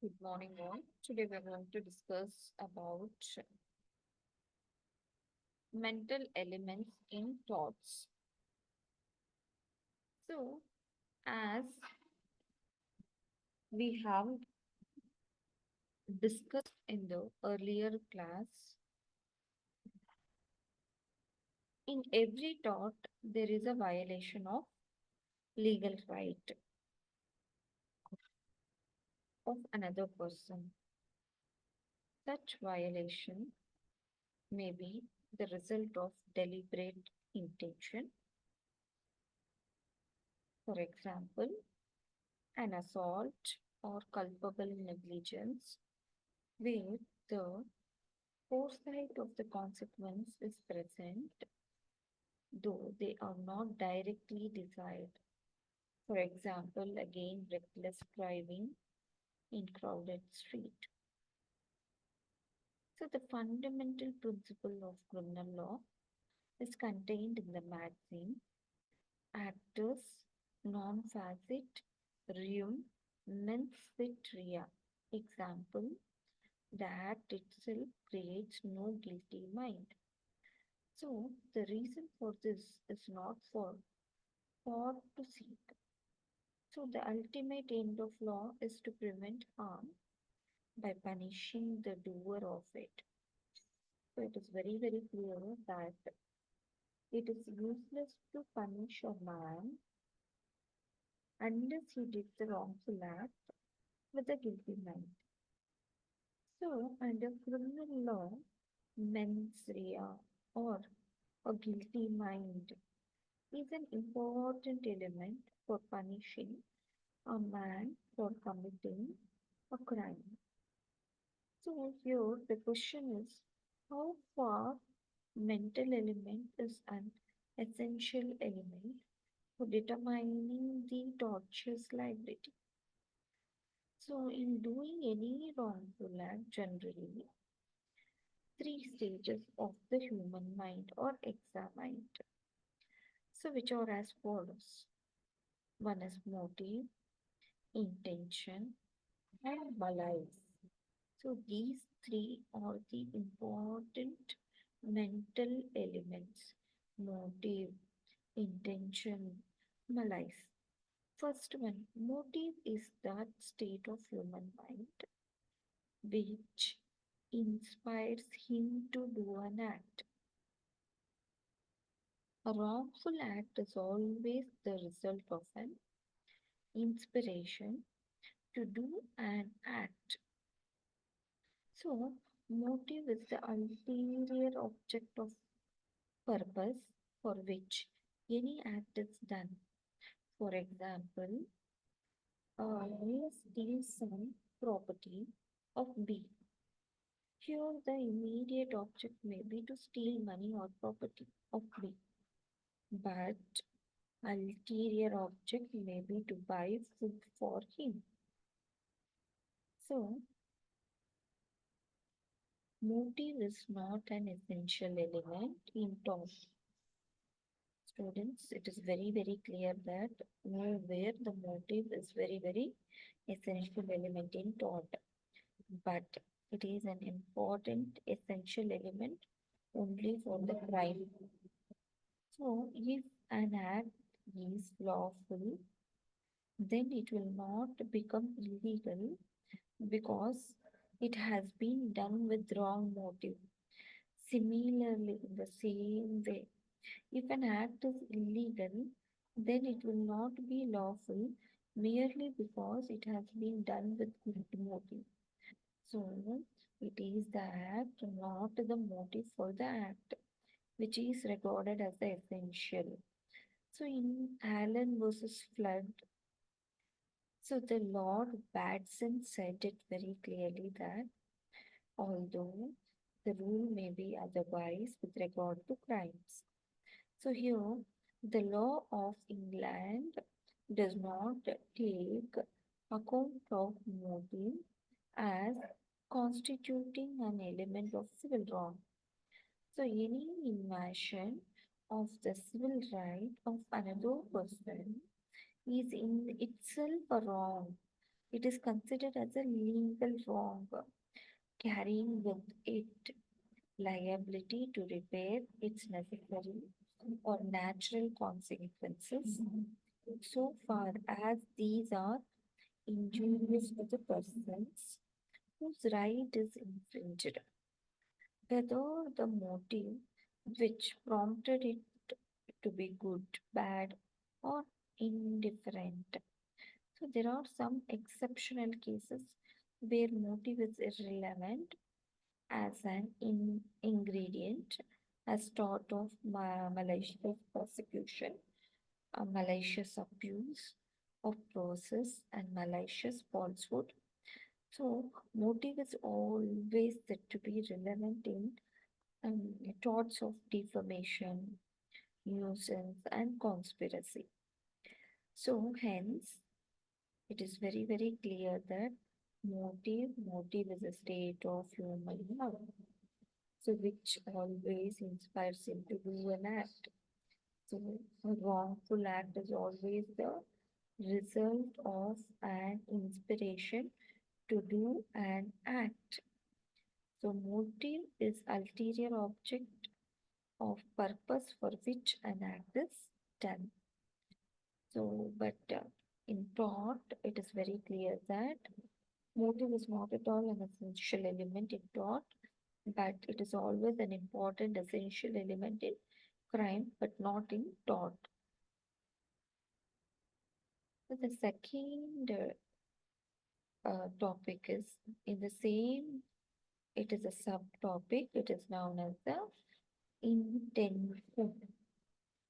Good morning, all. Today we are going to discuss about mental elements in thoughts. So, as we have discussed in the earlier class, in every thought there is a violation of legal right of another person. Such violation may be the result of deliberate intention. For example, an assault or culpable negligence where the foresight of the consequence is present, though they are not directly desired. For example, again, reckless driving in crowded street. So the fundamental principle of criminal law is contained in the maxim actus non facit reum mens fit rea. Example, the act itself creates no guilty mind. So the reason for this is not for to seek. So the ultimate end of law is to prevent harm by punishing the doer of it. So it is very, very clear that it is useless to punish a man unless he did the wrongful act with a guilty mind. So under criminal law, mens rea or a guilty mind is an important element for punishing a man for committing a crime. So here the question is how far mental element is an essential element for determining the tortious liability. So in doing any wrongful act generally, three stages of the human mind are examined. So which are as follows. One is motive, intention, and malice. So these three are the important mental elements: motive, intention, malice. First one, motive is that state of human mind which inspires him to do an act. A wrongful act is always the result of an inspiration to do an act. So, motive is the ulterior object of purpose for which any act is done. For example, A steals some property of B. Here, the immediate object may be to steal money or property of B, but ulterior object may be to buy food for him. So, motive is not an essential element in tort. Students, it is very, very clear that nowhere the motive is very, very essential element in tort, but it is an important essential element only for the crime. So, if an act is lawful, then it will not become illegal because it has been done with wrong motive. Similarly, in the same way, if an act is illegal, then it will not be lawful merely because it has been done with good motive. So, it is the act, not the motive for the act, which is regarded as the essential. So, in Allen versus Flood, so the Lord Batson said it very clearly that although the rule may be otherwise with regard to crimes. So here, the law of England does not take account of motive as constituting an element of civil wrong. So any invasion of the civil right of another person is in itself a wrong It is considered as a legal wrong, carrying with it liability to repair its necessary or natural consequences, so far as these are injurious to the persons whose right is infringed, whether the motive which prompted it to be good, bad, or indifferent. So there are some exceptional cases where motive is irrelevant as an ingredient, as taught of malicious prosecution, a malicious abuse of process, and malicious falsehood. So motive is always said to be relevant in torts of defamation, nuisance, and conspiracy. So hence, it is very, very clear that motive is a state of human love, so which always inspires him to do an act. So a wrongful act is always the result of an inspiration to do an act. So motive is ulterior object of purpose for which an act is done. So, but in thought, it is very clear that motive is not at all an essential element in thought, but it is always an important essential element in crime, but not in thought. So the second topic is in the same, it is a subtopic, it is known as the intention.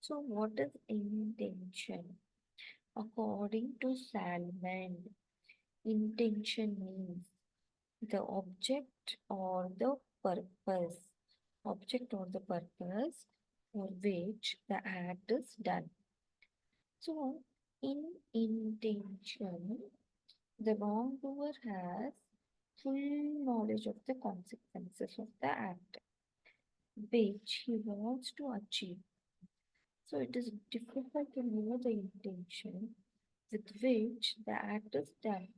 So, what is intention? According to Salmon, intention means the purpose, object or the purpose for which the act is done. So, in intention, the wrongdoer has full knowledge of the consequences of the act which he wants to achieve. So, it is difficult to know the intention with which the act is done.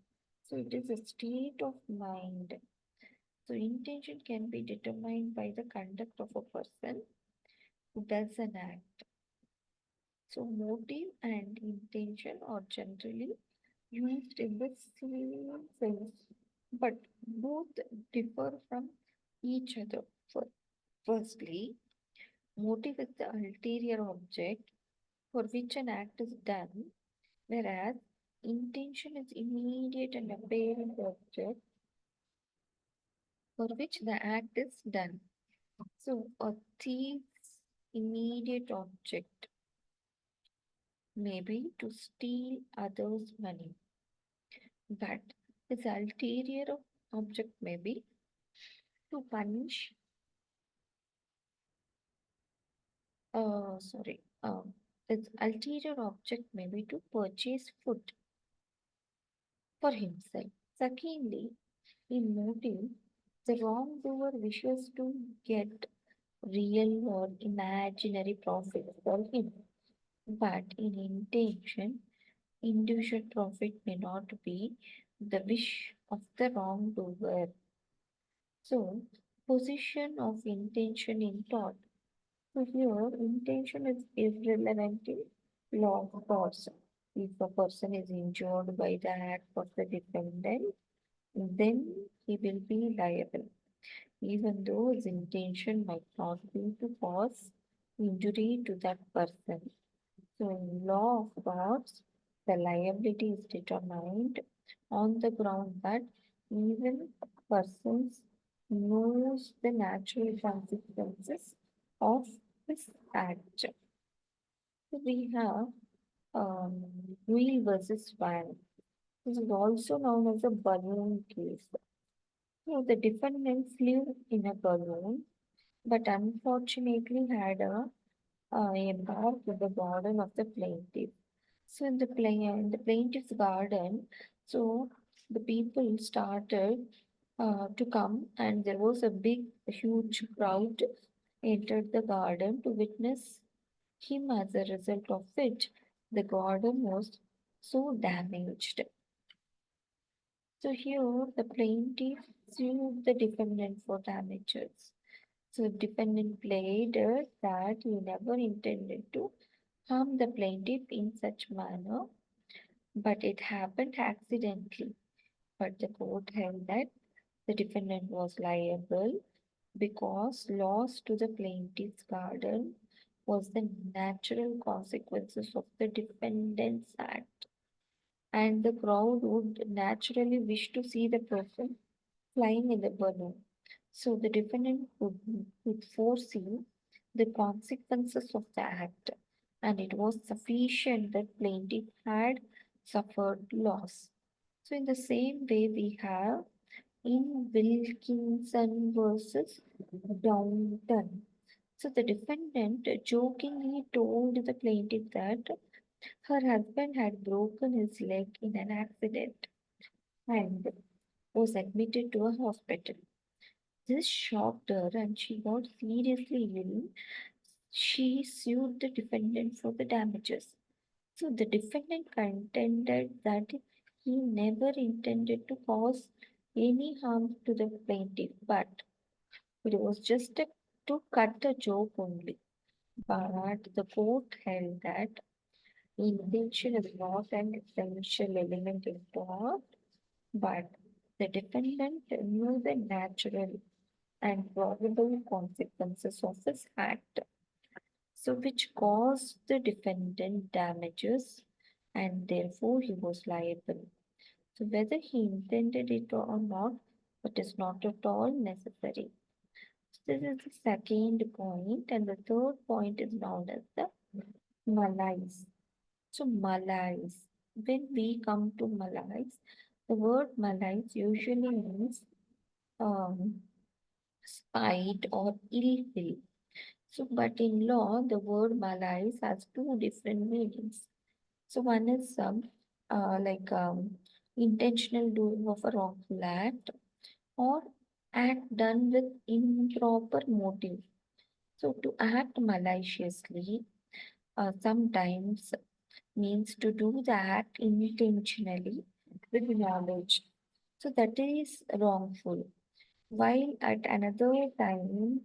So, it is a state of mind. So, intention can be determined by the conduct of a person who does an act. So, motive and intention are generally used in the same sense, but both differ from each other. Firstly, motive is the ulterior object for which an act is done, whereas intention is immediate and apparent object for which the act is done. So, a thief's immediate object may be to steal others' money, but his ulterior object may be to punish, sorry, his ulterior object may be to purchase food for himself. Secondly, in motive, the wrongdoer wishes to get real or imaginary profit for him. But in intention, individual profit may not be the wish of the wrongdoer. So, position of intention in thought. So here, intention is irrelevant in law of torts. If a person is injured by the act of the defendant, then he will be liable, even though his intention might not be to cause injury to that person. So, in law of torts, the liability is determined on the ground that even persons knows the natural consequences of this act. So we have wheel versus van. This is also known as a balloon case. So the defendant flew in a balloon, but unfortunately had a bar to the garden of the plaintiff. So in the plaintiff's garden, so the people started to come, and there was a big, huge crowd entered the garden to witness him, as a result of which the garden was so damaged. So here the plaintiff sued the defendant for damages. So defendant played that he never intended to harm the plaintiff in such manner, but it happened accidentally. But the court held that the defendant was liable because loss to the plaintiff's garden was the natural consequences of the defendant's act, and the crowd would naturally wish to see the person flying in the balloon. So the defendant could foresee the consequences of the act, and it was sufficient that plaintiff had suffered loss. So in the same way, we have in Wilkinson versus Downton. So the defendant jokingly told the plaintiff that her husband had broken his leg in an accident and was admitted to a hospital. This shocked her and she got seriously ill. She sued the defendant for the damages. So the defendant contended that he never intended to cause any harm to the plaintiff, but it was just to cut the joke only. But the court held that intention is not an essential element in tort, but the defendant knew the natural and probable consequences of his act, so which caused the defendant damages, and therefore he was liable. So whether he intended it or not, it is not at all necessary. So this is the second point, and the third point is known as the malaise. So malaise. When we come to malaise, the word malaise usually means um, spite or ill will. So, but in law, the word malaise has two different meanings. So, one is intentional doing of a wrongful act or act done with improper motive. So, to act maliciously sometimes means to do the act intentionally with knowledge. So, that is wrongful. While at another time,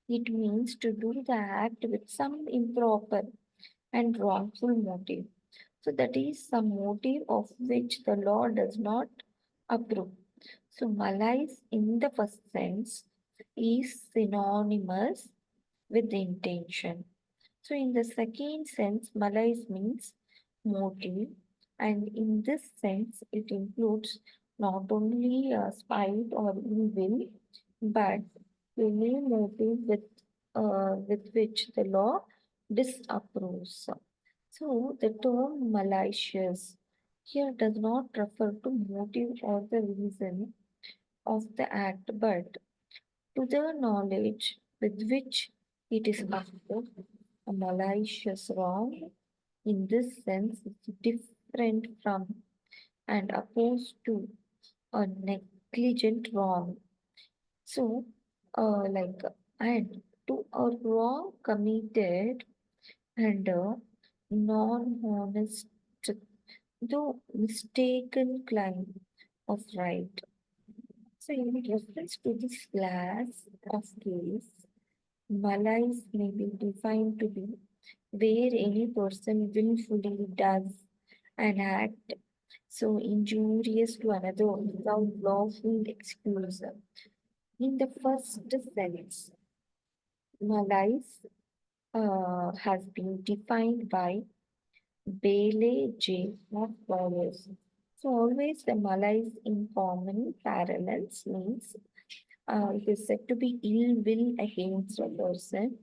it means to do the act with some improper and wrongful motive. So that is some motive of which the law does not approve. So malice in the first sense is synonymous with the intention. So in the second sense, malice means motive, and in this sense, it includes not only spite or ill will, but any motive with which the law disapproves. So the term malicious here does not refer to motive or the reason of the act, but to the knowledge with which it is committed. A malicious wrong in this sense is different from and opposed to a negligent wrong. So, like, and to a wrong committed under non-honest, though mistaken claim of right. So, in reference to this class of case, malice may be defined to be where any person willfully does an act so injurious to another without lawful excuse. In the first sense, malice has been defined by Bailey J. Not follows. So always the malice in common parallels means it is said to be ill will against a person,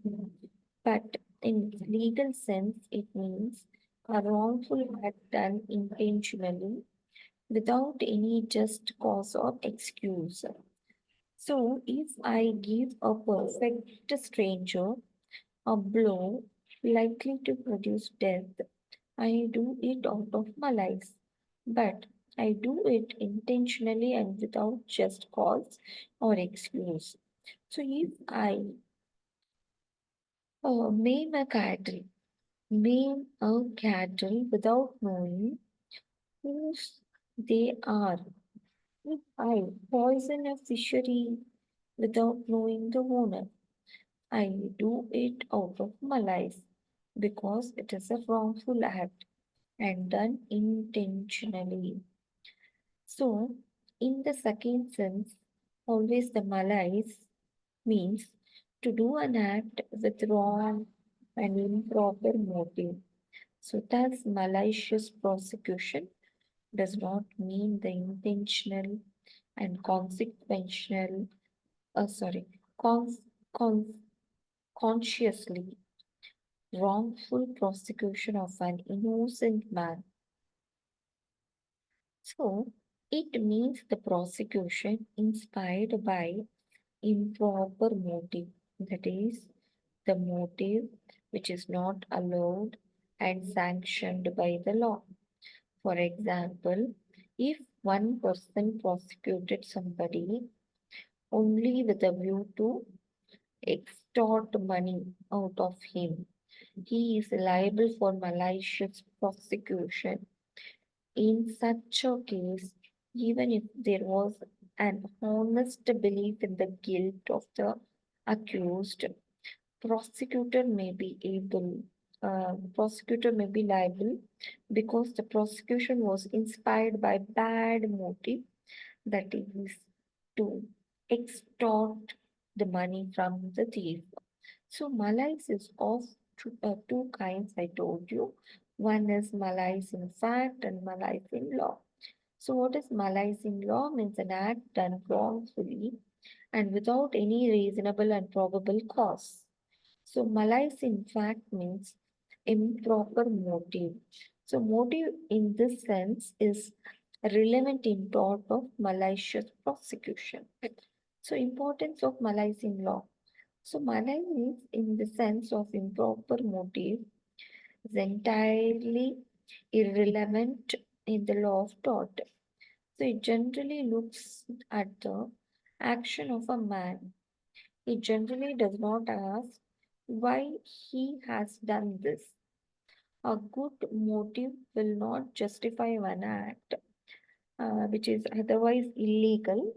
but in legal sense it means a wrongful act done intentionally without any just cause or excuse. So if I give a perfect stranger a blow likely to produce death, I do it out of malice, but I do it intentionally and without just cause or excuse. So if I maim a cattle without knowing whose they are, If I poison a fishery without knowing the owner, I do it out of malice because it is a wrongful act and done intentionally. So, in the second sense, always the malice means to do an act with wrong and improper motive. So, thus, malicious prosecution does not mean the intentional and consequential, sorry, cons, cons, consciously wrongful prosecution of an innocent man. So, it means the prosecution inspired by improper motive, that is, the motive which is not allowed and sanctioned by the law. For example, if one person prosecuted somebody only with a view to extort money out of him, he is liable for malicious prosecution. In such a case, even if there was an honest belief in the guilt of the accused, prosecutor may be liable because the prosecution was inspired by bad motive, that is to extort the money from the thief. So malice is of two kinds I told you. One is malice in fact and malice in law. So what is malice in law? Means an act done wrongfully and without any reasonable and probable cause. So malice in fact means improper motive. So motive in this sense is relevant in tort of malicious prosecution. So importance of malice in law. So malice is in the sense of improper motive is entirely irrelevant in the law of tort. So it generally looks at the action of a man. It generally does not ask why he has done this. A good motive will not justify an act which is otherwise illegal.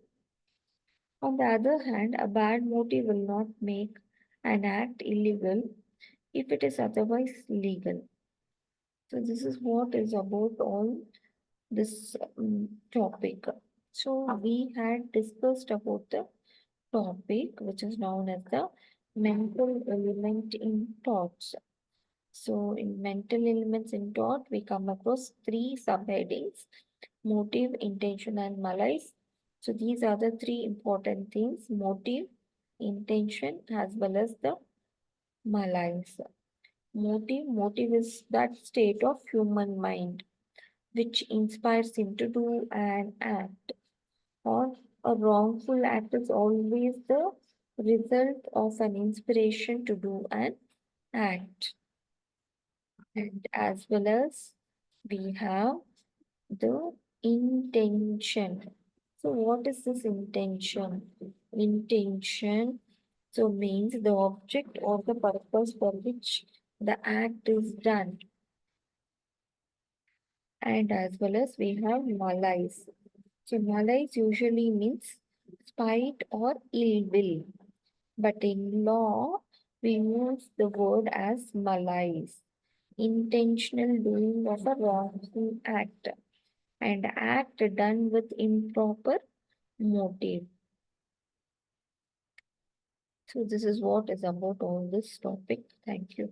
On the other hand, a bad motive will not make an act illegal if it is otherwise legal. So this is what is about all this topic. So we had discussed about the topic which is known as the mental element in thoughts. So in mental elements in thought, we come across three subheadings: motive, intention, and malice. So these are the three important things: motive, intention, as well as the malice. Motive is that state of human mind which inspires him to do an act, or a wrongful act is always the result of an inspiration to do an act. And as well as we have the intention. So what is this intention? Intention so means the object or the purpose for which the act is done. And as well as we have malice. So malice usually means spite or ill will. But in law, we use the word as malice, intentional doing of a wrongful act, and act done with improper motive. So this is what is about all this topic. Thank you.